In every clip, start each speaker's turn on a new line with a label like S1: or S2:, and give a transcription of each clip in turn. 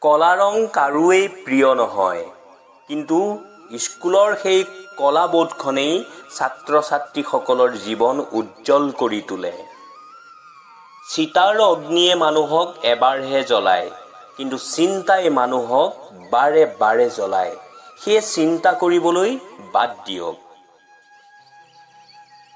S1: কলা ৰং কাৰোৱেই প্ৰিয় নহয়, কিন্তু স্কুলৰ সেই কলা বোৰ্ডখনেই ছাত্ৰ ছাত্ৰীসকলৰ জীৱন উজ্জ্বল কৰি তোলে। চিতাৰ অগ্নিয়ে মানুহক এবাৰহে জ্বলায়, কিন্তু চিন্তাই মানুহক বাৰে বাৰে জ্বলায়। সেয়ে চিন্তা কৰিবলৈ বাদ দিয়ক।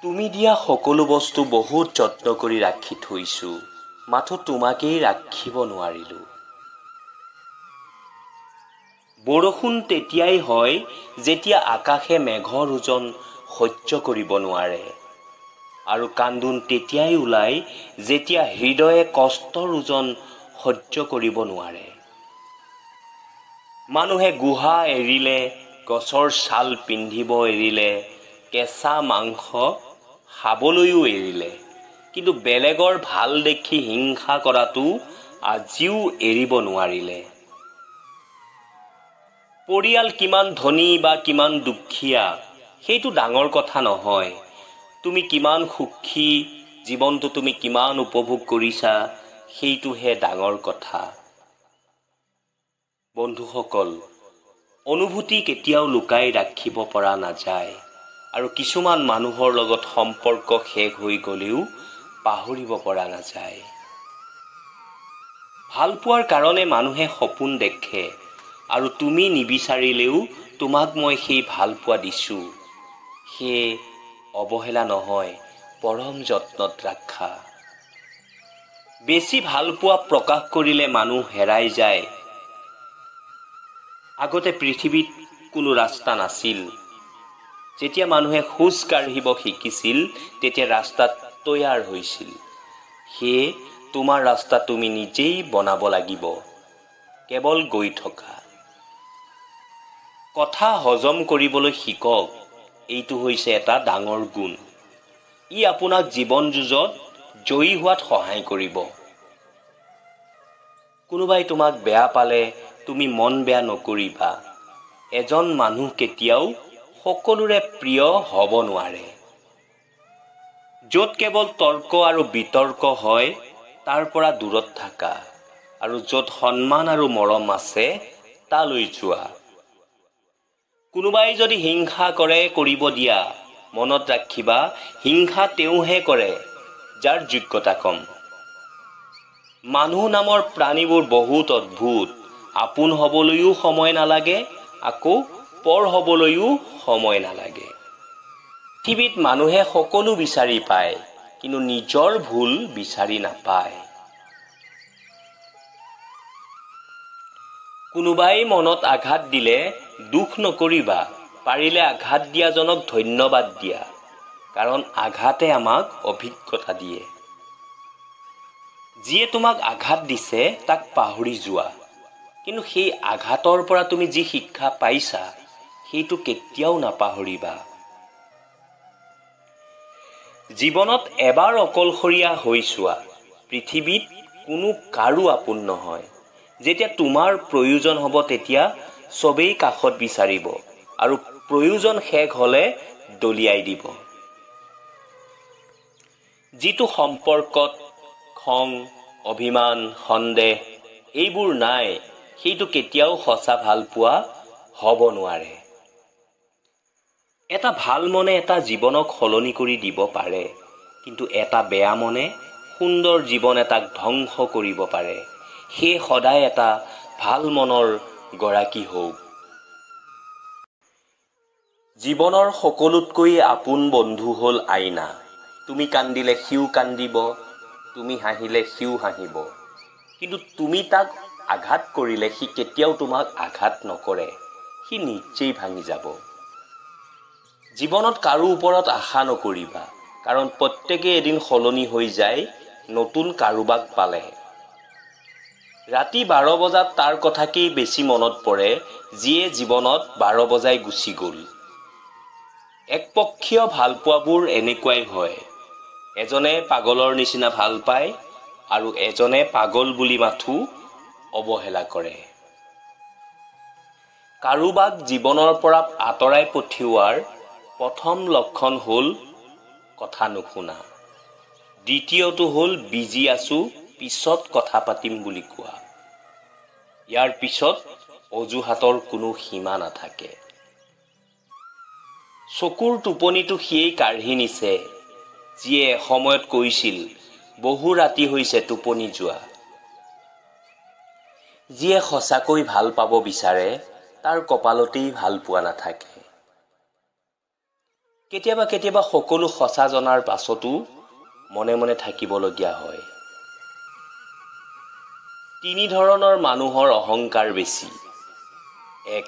S1: তুমি দিয়া সকলো বস্তু বহুত যত্ন কৰি ৰাখি থৈছোঁ, মাথো তোমাকেই ৰাখিব নোৱাৰিলোঁ। বৰষুণ তেতিয়াই হয় যেতিয়া আকাশে মেঘৰ ওজন সহ্য কৰিব নোৱাৰে, আৰু কান্দোন তেতিয়াই ওলায় যেতিয়া হৃদয়ে কষ্টৰ ওজন সহ্য কৰিব নোৱাৰে। মানুহে গুহা এৰিলে, গছৰ ছাল পিন্ধিব এৰিলে, কেঁচা মাংস খাবলৈও এৰিলে, কিন্তু বেলেগৰ ভাল দেখি হিংসা কৰাটো আজিও এৰিব নোৱাৰিলে। পৰিয়াল কিমান ধনী বা কিমান দুখীয়া সেইটো ডাঙৰ কথা নহয়। তুমি কিমান সুখী, জীৱনটো তুমি কিমান উপভোগ কৰিছা, সেইটোহে ডাঙৰ কথা। বন্ধুসকল, অনুভূতি কেতিয়াও লুকাই ৰাখিব পৰা নাযায়, আৰু কিছুমান মানুহৰ লগত সম্পৰ্ক শেষ হৈ গ'লেও পাহৰিব পৰা নাযায়। ভাল পোৱাৰ কাৰণে মানুহে সপোন দেখে, আৰু তুমি নিবিচাৰিলেও তোমাক মই সেই ভাল পোৱা দিছোঁ। সেয়ে অৱহেলা নহয়, পৰম যত্নত ৰাখা। বেছি ভাল পোৱা প্ৰকাশ কৰিলে মানুহ হেৰাই যায়। আগতে পৃথিৱীত কোনো ৰাস্তা নাছিল। যেতিয়া মানুহে খোজ কাঢ়িব শিকিছিল, তেতিয়া ৰাস্তাত তৈয়াৰ হৈছিল। সেয়ে তোমাৰ ৰাস্তা তুমি নিজেই বনাব লাগিব, কেৱল গৈ থকা। কথা হজম কৰিবলৈ শিকক, এইটো হৈছে এটা ডাঙৰ গুণ। ই আপোনাক জীৱন যুঁজত জয়ী হোৱাত সহায় কৰিব। কোনোবাই তোমাক বেয়া পালে তুমি মন বেয়া নকৰিবা। এজন মানুহ কেতিয়াও সকলোৰে প্ৰিয় হ'ব নোৱাৰে। য'ত কেৱল তৰ্ক আৰু বিতৰ্ক হয়, তাৰ পৰা দূৰত থাকা, আৰু য'ত সন্মান আৰু মৰম আছে তালৈ যোৱা। কোনোবাই যদি হিংসা কৰে কৰিব দিয়া, মনত ৰাখিবা হিংসা তেওঁহে কৰে যাৰ যোগ্যতা কম। মানুহ নামৰ প্ৰাণীবোৰ বহুত অদ্ভুত। আপোন হ'বলৈও সময় নালাগে, আকৌ পৰ হ'বলৈও সময় নালাগে। পৃথিৱীত মানুহে সকলো বিচাৰি পায়, কিন্তু নিজৰ ভুল বিচাৰি নাপায়। কোনোবাই মনত আঘাত দিলে দুখ নকৰিবা, পাৰিলে আঘাত দিয়াজনক ধন্যবাদ দিয়া, কাৰণ আঘাতে আমাক অভিজ্ঞতা দিয়ে। যিয়ে তোমাক আঘাত দিছে তাক পাহৰি যোৱা, কিন্তু সেই আঘাতৰ পৰা তুমি যি শিক্ষা পাইছা সেইটো কেতিয়াও নাপাহৰিবা। জীৱনত এবাৰ অকলশৰীয়া হৈ চোৱা, পৃথিৱীত কোনো কাৰো আপোন নহয়। যেতিয়া তোমাৰ প্ৰয়োজন হ'ব তেতিয়া চবেই কাষত বিচাৰিব, আৰু প্ৰয়োজন শেষ হ'লে দলিয়াই দিব। যিটো সম্পৰ্কত খং, অভিমান, সন্দেহ এইবোৰ নাই, সেইটো কেতিয়াও সঁচা ভাল পোৱা হ'ব নোৱাৰে। এটা ভাল মনে এটা জীৱনক সলনি কৰি দিব পাৰে, কিন্তু এটা বেয়া মনে সুন্দৰ জীৱন এটাক ধ্বংস কৰিব পাৰে। সেয়ে সদায় এটা ভাল মনৰ গৰাকী হওক। জীৱনৰ সকলোতকৈ আপোন বন্ধু হ'ল আইনা। তুমি কান্দিলে সিও কান্দিব, তুমি হাঁহিলে সিও হাঁহিব, কিন্তু তুমি তাক আঘাত কৰিলে সি কেতিয়াও তোমাক আঘাত নকৰে, সি নিজেই ভাঙি যাব। জীৱনত কাৰো ওপৰত আশা নকৰিবা, কাৰণ প্ৰত্যেকে এদিন সলনি হৈ যায় নতুন কাৰোবাক পালে। ৰাতি 12 বজাত তাৰ কথাকেই বেছি মনত পৰে যিয়ে জীৱনত 12 বজাই গুচি গ'ল। একপক্ষীয় ভালপোৱাবোৰ এনেকুৱাই হয়। এজনে পাগলৰ নিচিনা ভাল পায়, আৰু এজনে পাগল বুলি মাথো অৱহেলা কৰে। কাৰোবাক জীৱনৰ পৰা আঁতৰাই পঠিওৱাৰ প্ৰথম লক্ষণ হ'ল কথা নুশুনা। দ্বিতীয়টো হ'ল বিজি আছো, পিছত কথা পাতিম বুলি কোৱা। ইয়াৰ পিছত অজুহাতৰ কোনো সীমা নাথাকে। চকুৰ টোপনিটো সিয়েই কাঢ়ি নিছে যিয়ে সময়ত কৈছিল বহু ৰাতি হৈছে টোপনি যোৱা। যিয়ে সঁচাকৈ ভাল পাব বিচাৰে তাৰ কপালতেই ভাল পোৱা নাথাকে। কেতিয়াবা কেতিয়াবা সকলো সঁচা জনাৰ পাছতো মনে মনে থাকিবলগীয়া হয়। তিনি ধৰণৰ মানুহৰ অহংকাৰ বেছি। 1.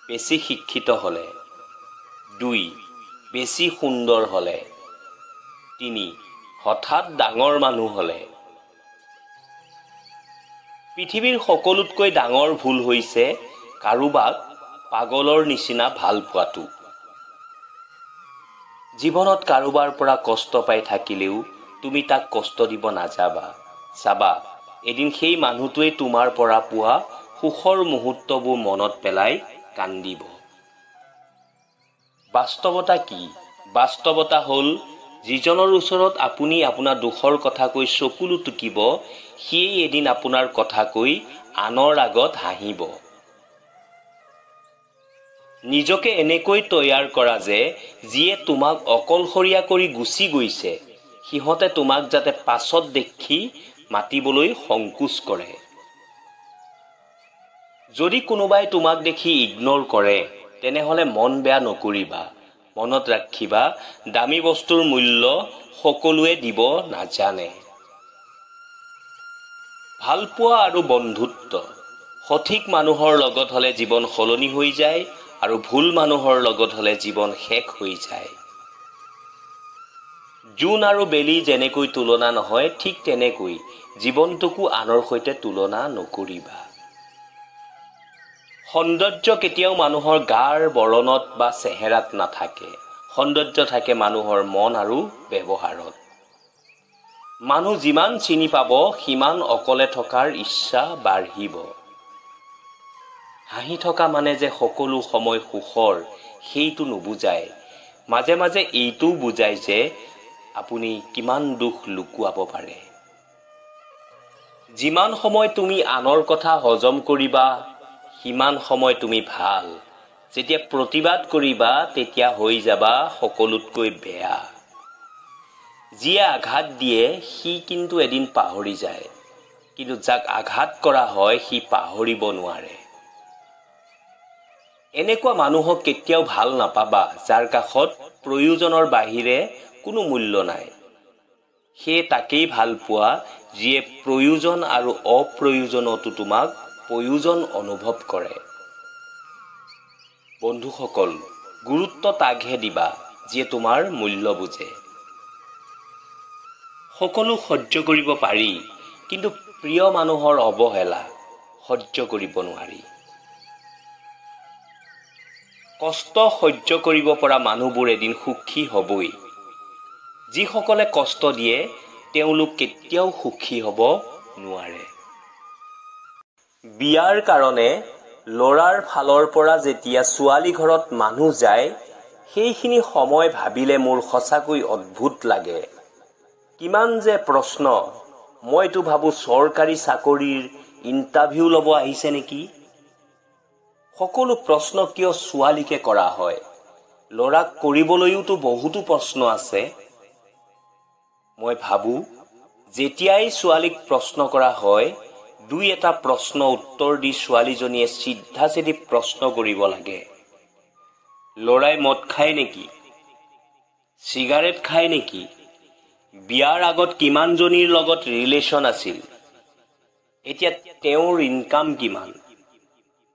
S1: বেছি শিক্ষিত হলে। 2. বেছি সুন্দৰ হলে। 3. হঠাৎ ডাঙৰ মানুহ হলে। পৃথিৱীৰ সকলোতকৈ ডাঙৰ ভুল হৈছে কাৰোবাক পাগলৰ নিচিনা ভাল পোৱাটো। জীৱনত কাৰোবাৰ পৰা কষ্ট পাই থাকিলেও তুমি তাক কষ্ট দিব নাযাবা। চাবা এদিন সেই মানুহটোৱে তোমাৰ পৰা পোৱা সুখৰ মুহূৰ্তবোৰ মনত পেলাই কান্দিব। বাস্তৱতা কি? বাস্তৱতা হ'ল যিজনৰ ওচৰত আপুনি আপোনাৰ দুখৰ কথা কৈ চকুলো টুকিব সিয়েই এদিন আপোনাৰ কথা কৈ আনৰ আগত হাঁহিব। নিজকে এনেকৈ তৈয়াৰ কৰা যে যিয়ে তোমাক অকলশৰীয়া কৰি গুচি গৈছে সিহঁতে তোমাক যাতে পাছত দেখি মাতিবলৈ সংকোচ কৰে। যদি কোনোবাই তোমাক দেখি ইগনোৰ কৰে তেনেহলে মন বেয়া নকৰিবা। মনত ৰাখিবা দামী বস্তুৰ মূল্য সকলোৱে দিব নাজানে। ভালপোৱা আৰু বন্ধুত্ব। সঠিক মানুহৰ লগত হলে জীৱন সলনি হৈ যায় আৰু ভুল মানুহৰ লগত হলে জীৱন শেষ হৈ যায়। জোন আৰু বেলি যেনেকৈ তুলনা নহয় ঠিক তেনেকৈ জীৱনটোকো আনৰ সৈতে তুলনা নকৰিবা। সৌন্দৰ্য কেতিয়াও মানুহৰ গাৰ বৰণত বা চেহেৰাত নাথাকে। সৌন্দৰ্য থাকে মানুহৰ মন আৰু ব্যৱহাৰত। মানুহ যিমান চিনি পাব সিমান অকলে থকাৰ ইচ্ছা বাঢ়িব। হাঁহি থকা মানে যে সকলো সময় সুখৰ সেইটো নুবুজায়। মাজে মাজে এইটোও বুজায় যে আপুনি কিমান দুখ লুকুৱাব পাৰে। যিমান সময় তুমি আনৰ কথা হজম কৰিবা সিমান সময় তুমি ভাল। যেতিয়া প্ৰতিবাদ কৰিবা তেতিয়া হৈ যাবা সকলোতকৈ বেয়া। যিয়ে আঘাত দিয়ে সি কিন্তু এদিন পাহৰি যায়, কিন্তু যাক আঘাত কৰা হয় সি পাহৰিব নোৱাৰে। এনেকুৱা মানুহক কেতিয়াও ভাল নাপাবা যাৰ কাষত প্ৰয়োজনৰ বাহিৰে কোনো মূল্য নাই। সেয়ে তাকেই ভাল পোৱা যিয়ে প্ৰয়োজন আৰু অপ্ৰয়োজনতো তোমাক প্ৰয়োজন অনুভৱ কৰে। বন্ধুসকল, গুৰুত্ব তাকহে দিবা যিয়ে তোমাৰ মূল্য বুজে। সকলো সহ্য কৰিব পাৰি, কিন্তু প্ৰিয় মানুহৰ অৱহেলা সহ্য কৰিব নোৱাৰি। কষ্ট সহ্য কৰিব পৰা মানুহবোৰ এদিন সুখী হ'বই। যিসকলে কষ্ট দিয়ে তেওঁলোক কেতিয়াও সুখী হ'ব নোৱাৰে। বিয়াৰ কাৰণে ল'ৰাৰ ফালৰ পৰা যেতিয়া ছোৱালী ঘৰত মানুহ যায় সেইখিনি সময় ভাবিলে মোৰ সঁচাকৈ অদ্ভুত লাগে। কিমান যে প্ৰশ্ন। মইতো ভাবো চৰকাৰী চাকৰিৰ ইণ্টাৰভিউ ল'ব আহিছে নেকি। সকলো প্ৰশ্ন কিয় ছোৱালীকে কৰা হয়? ল'ৰাক কৰিবলৈওতো বহুতো প্ৰশ্ন আছে। মই ভাবো যেতিয়াই ছোৱালীক প্ৰশ্ন কৰা হয় দুই এটা প্ৰশ্ন উত্তৰ দি ছোৱালীজনীয়ে চিধা চিধি প্ৰশ্ন কৰিব লাগে। ল'ৰাই মদ খায় নেকি? চিগাৰেট খায় নেকি? বিয়াৰ আগত কিমানজনীৰ লগত ৰিলেশ্যন আছিল? এতিয়া তেওঁৰ ইনকাম কিমান?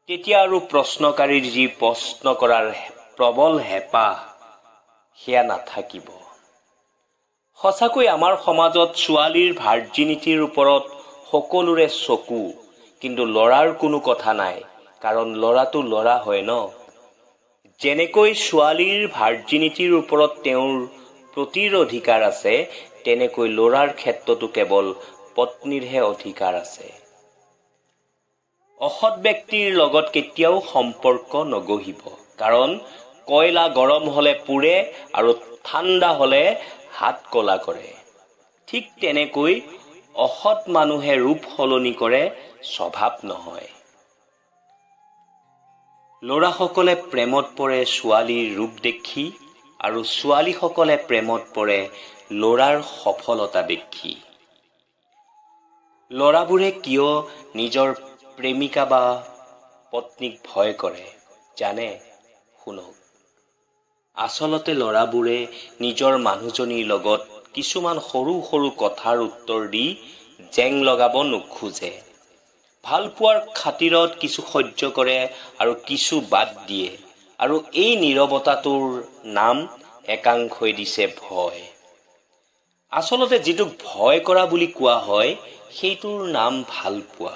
S1: তেতিয়া আৰু প্ৰশ্নকাৰীৰ যি প্ৰশ্ন কৰাৰ প্ৰবল হেঁপাহ সেয়া নাথাকিব। সঁচাকৈ আমাৰ সমাজত ছোৱালীৰ ভাৰ্জিনিটিৰ ওপৰত সকলোৰে চকু, কিন্তু ল'ৰাৰ কোনো কথা নাই, কাৰণ ল'ৰাটো ল'ৰা হয় ন। যেনেকৈ ছোৱালীৰ ভাৰ্জিনিটিৰ ওপৰত তেওঁৰ পতিৰ অধিকাৰ আছে তেনেকৈ ল'ৰাৰ ক্ষেত্ৰতো কেৱল পত্নীৰহে অধিকাৰ আছে। অসৎ ব্যক্তিৰ লগত কেতিয়াও সম্পৰ্ক নগঢ়িব, কাৰণ কয়লা গৰম হলে পুৰে আৰু ঠাণ্ডা হলে হাত কলা কৰে। ঠিক তেনেকৈ অসৎ মানুহে ৰূপ সলনি কৰে, স্বভাৱ নহয়। ল'ৰাসকলে প্ৰেমত পৰে ছোৱালীৰ ৰূপ দেখি আৰু ছোৱালীসকলে প্ৰেমত পৰে ল'ৰাৰ সফলতা দেখি। ল'ৰাবোৰে কিয় নিজৰ প্ৰেমিকা বা পত্নীক ভয় কৰে জানে? শুনক। আচলতে ল'ৰাবোৰে নিজৰ মানুহজনীৰ লগত কিছুমান সৰু সৰু কথাৰ উত্তৰ দি জেং লগাব নোখোজে। ভাল পোৱাৰ খাতিৰত কিছু সহ্য কৰে আৰু কিছু বাদ দিয়ে, আৰু এই নীৰৱতাটোৰ নাম একাংশই দিছে ভয়। আচলতে যিটোক ভয় কৰা বুলি কোৱা হয় সেইটোৰ নাম ভাল পোৱা।